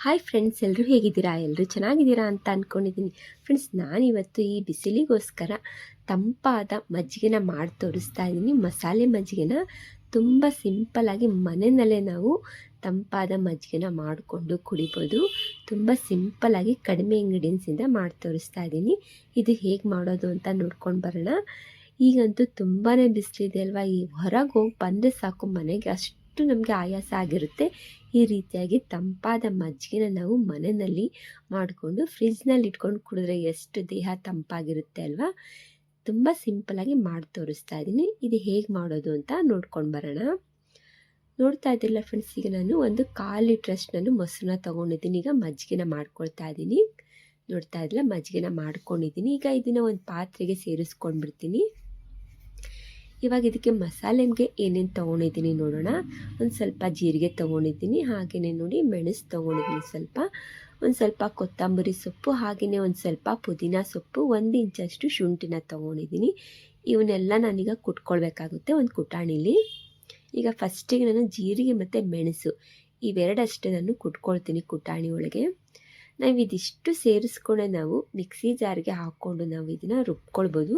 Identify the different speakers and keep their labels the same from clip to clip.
Speaker 1: Hi friends, ಎಲ್ಲರೂ ಹೇಗಿದ್ದೀರಾ? ಎಲ್ಲರೂ ಚೆನ್ನಾಗಿದ್ದೀರಾ ಅಂತ ಅಂದ್ಕೊಂಡಿದ್ದೀನಿ. ಫ್ರೆಂಡ್ಸ್, ನಾನಿವತ್ತು ಈ ಬಿಸಿಲಿಗೋಸ್ಕರ ತಂಪಾದ ಮಜ್ಜಿಗೆನ ಮಾಡಿ ತೋರಿಸ್ತಾ ಇದ್ದೀನಿ. ಮಸಾಲೆ ಮಜ್ಜಿಗೆನ ತುಂಬ ಸಿಂಪಲ್ಲಾಗಿ ಮನೆಯಲ್ಲೇ ನಾವು ತಂಪಾದ ಮಜ್ಜಿಗೆನ ಮಾಡಿಕೊಂಡು ಕುಡಿಬೋದು. ತುಂಬ ಸಿಂಪಲ್ಲಾಗಿ ಕಡಿಮೆ ಇಂಗ್ರೀಡಿಯೆಂಟ್ಸಿಂದ ಮಾಡಿ ತೋರಿಸ್ತಾ ಇದ್ದೀನಿ. ಇದು ಹೇಗೆ ಮಾಡೋದು ಅಂತ ನೋಡ್ಕೊಂಡು ಬರೋಣ. ಈಗಂತೂ ತುಂಬಾ ಬಿಸಿಲಿದೆ ಅಲ್ವಾ? ಈ ಹೊರಗೆ ಹೋಗಿ ಬಂದರೆ ಸಾಕು, ಮನೆಗೆ ಅಷ್ಟು ನಮಗೆ ಆಯಾಸ ಆಗಿರುತ್ತೆ. ಈ ರೀತಿಯಾಗಿ ತಂಪಾದ ಮಜ್ಜಿಗೆನ ನಾವು ಮನೆಯಲ್ಲಿ ಮಾಡಿಕೊಂಡು ಫ್ರಿಜ್ನಲ್ಲಿ ಇಟ್ಕೊಂಡು ಕುಡಿದ್ರೆ ಎಷ್ಟು ದೇಹ ತಂಪಾಗಿರುತ್ತೆ ಅಲ್ವಾ? ತುಂಬ ಸಿಂಪಲ್ಲಾಗಿ ಮಾಡಿ ತೋರಿಸ್ತಾ ಇದ್ದೀನಿ. ಇದು ಹೇಗೆ ಮಾಡೋದು ಅಂತ ನೋಡ್ಕೊಂಡು ಬರೋಣ. ನೋಡ್ತಾ ಇದ್ದಿಲ್ಲ ಫ್ರೆಂಡ್ಸ್, ಈಗ ನಾನು ಒಂದು 1/4 ಲೀಟ್ರಷ್ಟು ನಾನು ಮೊಸರನ್ನ ತೊಗೊಂಡಿದ್ದೀನಿ. ಈಗ ಮಜ್ಜಿಗೆನ ಮಾಡ್ಕೊಳ್ತಾ ಇದ್ದೀನಿ. ನೋಡ್ತಾ ಇದ್ದಿಲ್ಲ, ಮಜ್ಜಿಗೆನ ಮಾಡ್ಕೊಂಡಿದ್ದೀನಿ. ಈಗ ಇದನ್ನು ಒಂದು ಪಾತ್ರೆಗೆ ಸೇರಿಸ್ಕೊಂಡ್ಬಿಡ್ತೀನಿ. ಇವಾಗ ಇದಕ್ಕೆ ಮಸಾಲೆಗೆ ಏನೇನು ತೊಗೊಂಡಿದ್ದೀನಿ ನೋಡೋಣ. ಒಂದು ಸ್ವಲ್ಪ ಜೀರಿಗೆ ತೊಗೊಂಡಿದ್ದೀನಿ, ಹಾಗೆಯೇ ನೋಡಿ ಮೆಣಸು ತೊಗೊಂಡಿದ್ದೀನಿ, ಒಂದು ಸ್ವಲ್ಪ ಕೊತ್ತಂಬರಿ ಸೊಪ್ಪು, ಹಾಗೆಯೇ ಒಂದು ಸ್ವಲ್ಪ ಪುದೀನ ಸೊಪ್ಪು, 1 ಇಂಚಷ್ಟು ಶುಂಠಿನ ತೊಗೊಂಡಿದ್ದೀನಿ. ಇವನ್ನೆಲ್ಲ ನಾನೀಗ ಕುಟ್ಕೊಳ್ಬೇಕಾಗುತ್ತೆ ಒಂದು ಕುಟಾಣಿಲಿ. ಈಗ ಫಸ್ಟಿಗೆ ನಾನು ಜೀರಿಗೆ ಮತ್ತು ಮೆಣಸು ಇವೆರಡಷ್ಟೇ ನಾನು ಕುಟ್ಕೊಳ್ತೀನಿ ಕುಟಾಣಿ ಒಳಗೆ. ನಾವು ಇದಿಷ್ಟು ಸೇರಿಸ್ಕೊಂಡೆ ನಾವು ಮಿಕ್ಸಿ ಜಾರಿಗೆ ಹಾಕ್ಕೊಂಡು ನಾವು ಇದನ್ನು ರುಬ್ಕೊಳ್ಬೋದು.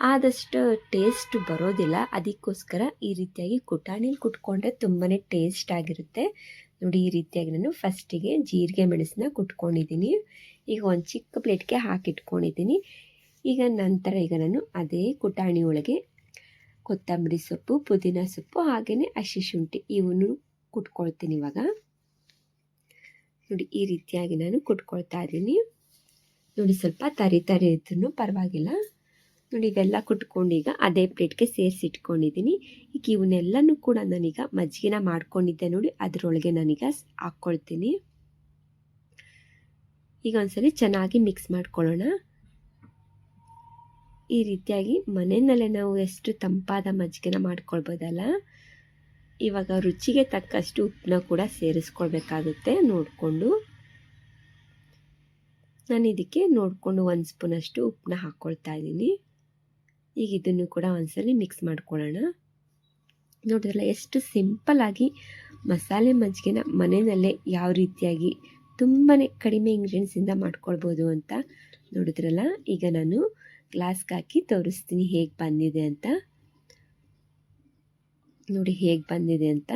Speaker 1: ಆದಷ್ಟು ಟೇಸ್ಟ್ ಬರೋದಿಲ್ಲ, ಅದಕ್ಕೋಸ್ಕರ ಈ ರೀತಿಯಾಗಿ ಕುಟಾಣಿಲಿ ಕುಟ್ಕೊಂಡ್ರೆ ತುಂಬಾ ಟೇಸ್ಟ್ ಆಗಿರುತ್ತೆ. ನೋಡಿ, ಈ ರೀತಿಯಾಗಿ ನಾನು ಫಸ್ಟಿಗೆ ಜೀರಿಗೆ ಮೆಣಸನ್ನ ಕುಟ್ಕೊಂಡಿದ್ದೀನಿ. ಈಗ ಒಂದು ಚಿಕ್ಕ ಪ್ಲೇಟ್ಗೆ ಹಾಕಿಟ್ಕೊಂಡಿದ್ದೀನಿ. ಈಗ ನಾನು ಅದೇ ಕುಟಾಣಿ ಒಳಗೆ ಕೊತ್ತಂಬರಿ ಸೊಪ್ಪು, ಪುದೀನ ಸೊಪ್ಪು, ಹಾಗೆಯೇ ಹಸಿ ಶುಂಠಿ ಇವನ್ನು ಕುಟ್ಕೊಳ್ತೀನಿ. ಇವಾಗ ನೋಡಿ, ಈ ರೀತಿಯಾಗಿ ನಾನು ಕುಟ್ಕೊಳ್ತಾ ಇದ್ದೀನಿ. ನೋಡಿ, ಸ್ವಲ್ಪ ತರಿ ಇದ್ರೂ ಪರವಾಗಿಲ್ಲ. ನೋಡಿ, ಇವೆಲ್ಲ ಕುಟ್ಕೊಂಡು ಈಗ ಅದೇ ಪ್ಲೇಟ್ಗೆ ಸೇರಿಸಿಟ್ಕೊಂಡಿದ್ದೀನಿ. ಈಗ ಇವನ್ನೆಲ್ಲನೂ ಕೂಡ ನಾನೀಗ ಮಜ್ಜಿಗೆನ ಮಾಡ್ಕೊಂಡಿದ್ದೆ ನೋಡಿ, ಅದರೊಳಗೆ ನಾನೀಗ ಹಾಕ್ಕೊಳ್ತೀನಿ. ಈಗ ಒಂದ್ಸಲಿ ಚೆನ್ನಾಗಿ ಮಿಕ್ಸ್ ಮಾಡ್ಕೊಳ್ಳೋಣ. ಈ ರೀತಿಯಾಗಿ ಮನೆಯಲ್ಲೇ ನಾವು ಎಷ್ಟು ತಂಪಾದ ಮಜ್ಜಿಗೆನ ಮಾಡ್ಕೊಳ್ಬೋದಲ್ಲ. ಇವಾಗ ರುಚಿಗೆ ತಕ್ಕಷ್ಟು ಉಪ್ಪನ್ನ ಕೂಡ ಸೇರಿಸ್ಕೊಳ್ಬೇಕಾಗುತ್ತೆ ನೋಡಿಕೊಂಡು. ನಾನು ಇದಕ್ಕೆ ನೋಡಿಕೊಂಡು 1 ಸ್ಪೂನಷ್ಟು ಉಪ್ಪನ್ನ ಹಾಕ್ಕೊಳ್ತಾ ಇದ್ದೀನಿ. ಈಗ ಇದನ್ನು ಕೂಡ ಒಂದ್ಸಲಿ ಮಿಕ್ಸ್ ಮಾಡ್ಕೊಳ್ಳೋಣ. ನೋಡಿದ್ರಲ್ಲ, ಎಷ್ಟು ಸಿಂಪಲ್ಲಾಗಿ ಮಸಾಲೆ ಮಜ್ಜಿಗೆನ ಮನೆಯಲ್ಲೇ ಯಾವ ರೀತಿಯಾಗಿ ತುಂಬಾ ಕಡಿಮೆ ಇಂಗ್ರೀಡಿಯೆಂಟ್ಸಿಂದ ಮಾಡ್ಕೊಳ್ಬೋದು ಅಂತ ನೋಡಿದ್ರಲ್ಲ. ಈಗ ನಾನು ಗ್ಲಾಸ್ಗೆ ಹಾಕಿ ತೋರಿಸ್ತೀನಿ ಹೇಗೆ ಬಂದಿದೆ ಅಂತ. ನೋಡಿ, ಹೇಗೆ ಬಂದಿದೆ ಅಂತ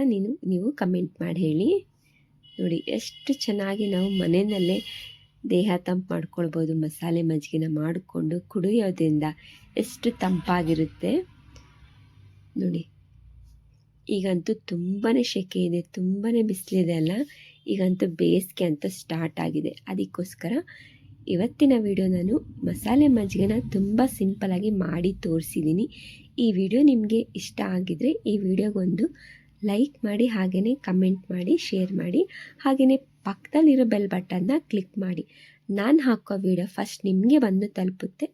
Speaker 1: ನೀವು ಕಮೆಂಟ್ ಮಾಡಿ ಹೇಳಿ. ನೋಡಿ, ಎಷ್ಟು ಚೆನ್ನಾಗಿ ನಾವು ಮನೆಯಲ್ಲೇ ದೇಹ ತಂಪು ಮಾಡ್ಕೊಳ್ಬೋದು. ಮಸಾಲೆ ಮಜ್ಜಿಗೆನ ಮಾಡಿಕೊಂಡು ಕುಡಿಯೋದ್ರಿಂದ ಎಷ್ಟು ತಂಪಾಗಿರುತ್ತೆ ನೋಡಿ. ಈಗಂತೂ ತುಂಬಾ ಸೆಕೆ ಇದೆ, ತುಂಬಾ ಬಿಸಿಲಿದೆ ಅಲ್ಲ. ಈಗಂತೂ ಬೇಸಿಗೆ ಅಂತ ಸ್ಟಾರ್ಟ್ ಆಗಿದೆ. ಅದಕ್ಕೋಸ್ಕರ ಇವತ್ತಿನ ವಿಡಿಯೋ ನಾನು ಮಸಾಲೆ ಮಜ್ಜಿಗೆನ ತುಂಬ ಸಿಂಪಲ್ಲಾಗಿ ಮಾಡಿ ತೋರಿಸಿದ್ದೀನಿ. ಈ ವಿಡಿಯೋ ನಿಮಗೆ ಇಷ್ಟ ಆಗಿದರೆ ಈ ವಿಡಿಯೋಗೊಂದು ಲೈಕ್ ಮಾಡಿ, ಹಾಗೆಯೇ ಕಮೆಂಟ್ ಮಾಡಿ, ಶೇರ್ ಮಾಡಿ, ಹಾಗೆಯೇ ಪಕ್ಕದಲ್ಲಿರೋ ಬೆಲ್ ಬಟನ್ನ ಕ್ಲಿಕ್ ಮಾಡಿ. ನಾನು ಹಾಕೋ ವಿಡಿಯೋ ಫಸ್ಟ್ ನಿಮಗೆ ಬಂದು ತಲುಪುತ್ತೆ.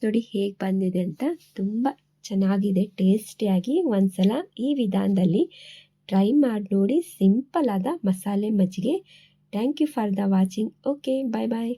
Speaker 1: ನೋಡಿ ಹೇಗೆ ಬಂದಿದೆ ಅಂತ, ತುಂಬ ಚೆನ್ನಾಗಿದೆ, ಟೇಸ್ಟಿಯಾಗಿ. ಒಂದ್ಸಲ ಈ ವಿಧಾನದಲ್ಲಿ ಟ್ರೈ ಮಾಡಿ ನೋಡಿ, ಸಿಂಪಲ್ ಆದ ಮಸಾಲೆ ಮಜ್ಜಿಗೆ. Thank you for the watching. Okay, bye bye.